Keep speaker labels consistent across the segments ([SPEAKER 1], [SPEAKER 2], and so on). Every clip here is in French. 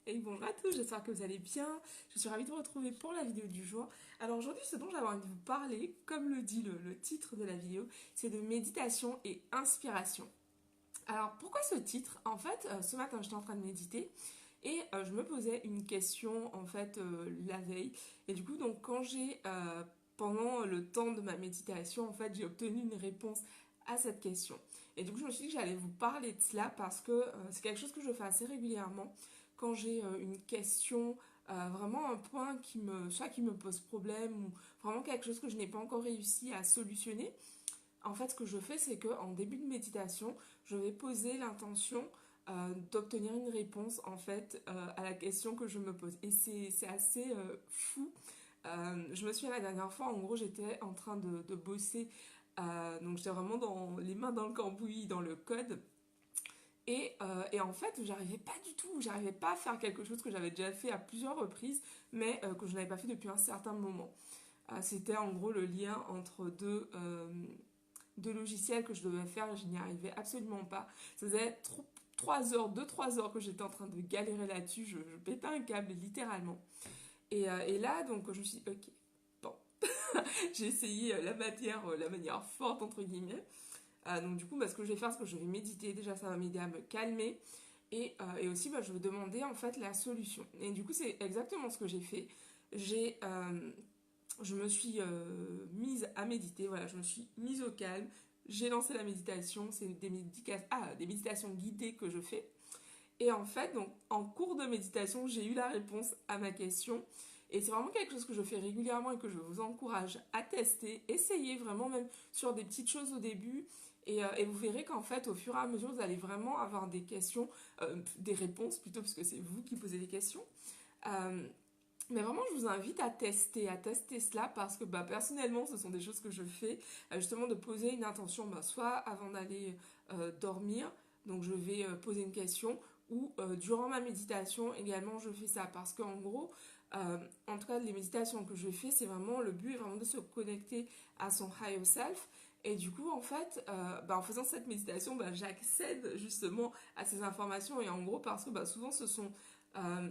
[SPEAKER 1] Et bonjour à tous, j'espère que vous allez bien. Je suis ravie de vous retrouver pour la vidéo du jour. Alors aujourd'hui, ce dont j'avais envie de vous parler, comme le dit le titre de la vidéo, c'est de méditation et inspiration. Alors pourquoi ce titre? En fait, ce matin, j'étais en train de méditer et je me posais une question en fait la veille. Et du coup, donc quand pendant le temps de ma méditation, en fait, j'ai obtenu une réponse à cette question. Et du coup, je me suis dit que j'allais vous parler de cela parce que c'est quelque chose que je fais assez régulièrement quand j'ai une question, vraiment un point soit qui me pose problème ou vraiment quelque chose que je n'ai pas encore réussi à solutionner. En fait, ce que je fais, c'est qu'en début de méditation, je vais poser l'intention d'obtenir une réponse en fait à la question que je me pose. Et c'est assez fou. Je me souviens la dernière fois, en gros, j'étais en train de bosser. Donc j'étais vraiment dans les mains dans le cambouis, dans le code. Et en fait, j'arrivais pas à faire quelque chose que j'avais déjà fait à plusieurs reprises, mais que je n'avais pas fait depuis un certain moment. C'était en gros le lien entre deux logiciels que je devais faire et je n'y arrivais absolument pas. Ça faisait 3 heures que j'étais en train de galérer là-dessus, je pétais un câble littéralement. Et là, donc, je me suis dit, ok, bon, j'ai essayé la manière forte, entre guillemets. Donc, du coup, bah, ce que je vais faire, c'est que je vais méditer. Déjà, ça va m'aider à me calmer. Et aussi, bah, je vais demander en fait la solution. Et du coup, c'est exactement ce que j'ai fait. J'ai, je me suis mise à méditer. Voilà, je me suis mise au calme. J'ai lancé la méditation. C'est des méditations guidées que je fais. Et en fait, donc, en cours de méditation, j'ai eu la réponse à ma question. Et c'est vraiment quelque chose que je fais régulièrement et que je vous encourage à tester. Essayez vraiment même sur des petites choses au début. Et vous verrez qu'en fait, au fur et à mesure, vous allez vraiment avoir des questions, des réponses plutôt, parce que c'est vous qui posez les questions. Euh, mais vraiment, je vous invite à tester cela parce que bah, personnellement, ce sont des choses que je fais, justement de poser une intention, bah, soit avant d'aller dormir, donc je vais poser une question, ou durant ma méditation également, je fais ça parce qu'en gros, en tout cas, les méditations que je fais, c'est vraiment, le but est vraiment de se connecter à son higher self. Et du coup, en fait, bah, en faisant cette méditation, bah, j'accède justement à ces informations. Et en gros, parce que bah, souvent, ce sont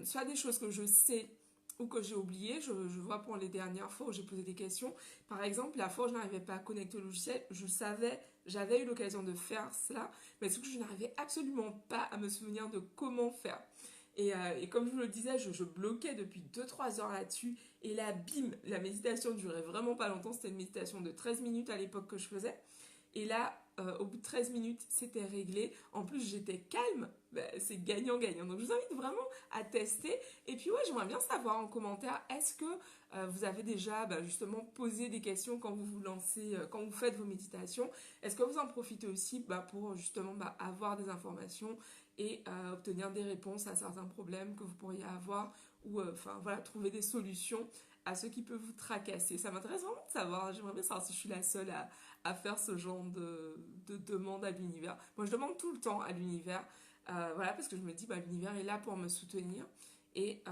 [SPEAKER 1] soit des choses que je sais ou que j'ai oublié. Je vois pour les dernières fois où j'ai posé des questions. Par exemple, la fois où je n'arrivais pas à connecter au logiciel, j'avais eu l'occasion de faire cela, mais ce que je n'arrivais absolument pas à me souvenir de comment faire. Et comme je vous le disais, je bloquais depuis 2 3 heures là-dessus. Et là, bim, la méditation durait vraiment pas longtemps. C'était une méditation de 13 minutes à l'époque que je faisais. Et là, au bout de 13 minutes, c'était réglé. En plus, j'étais calme. Bah, c'est gagnant-gagnant. Donc, je vous invite vraiment à tester. Et puis, ouais, j'aimerais bien savoir en commentaire, est-ce que vous avez déjà bah, justement posé des questions quand vous vous lancez, quand vous faites vos méditations? Est-ce que vous en profitez aussi bah, pour justement bah, avoir des informations et obtenir des réponses à certains problèmes que vous pourriez avoir ou enfin voilà, trouver des solutions à ce qui peut vous tracasser. Ça m'intéresse vraiment de savoir. J'aimerais bien savoir si je suis la seule à faire ce genre de demande à l'univers. Moi, je demande tout le temps à l'univers, voilà, parce que je me dis, bah, l'univers est là pour me soutenir. Et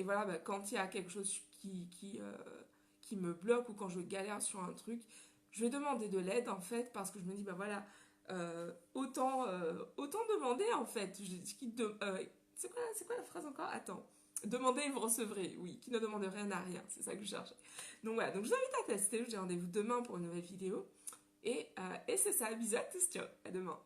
[SPEAKER 1] voilà, bah, quand il y a quelque chose qui me bloque ou quand je galère sur un truc, je vais demander de l'aide, en fait, parce que je me dis, bah voilà, autant demander, en fait. C'est quoi la phrase encore? Attends. Demandez et vous recevrez, oui, qui ne demande rien à rien, c'est ça que je cherchais. Donc voilà, donc je vous invite à tester, je vous dis rendez-vous demain pour une nouvelle vidéo. Et c'est ça, bisous à tous, ciao, à demain.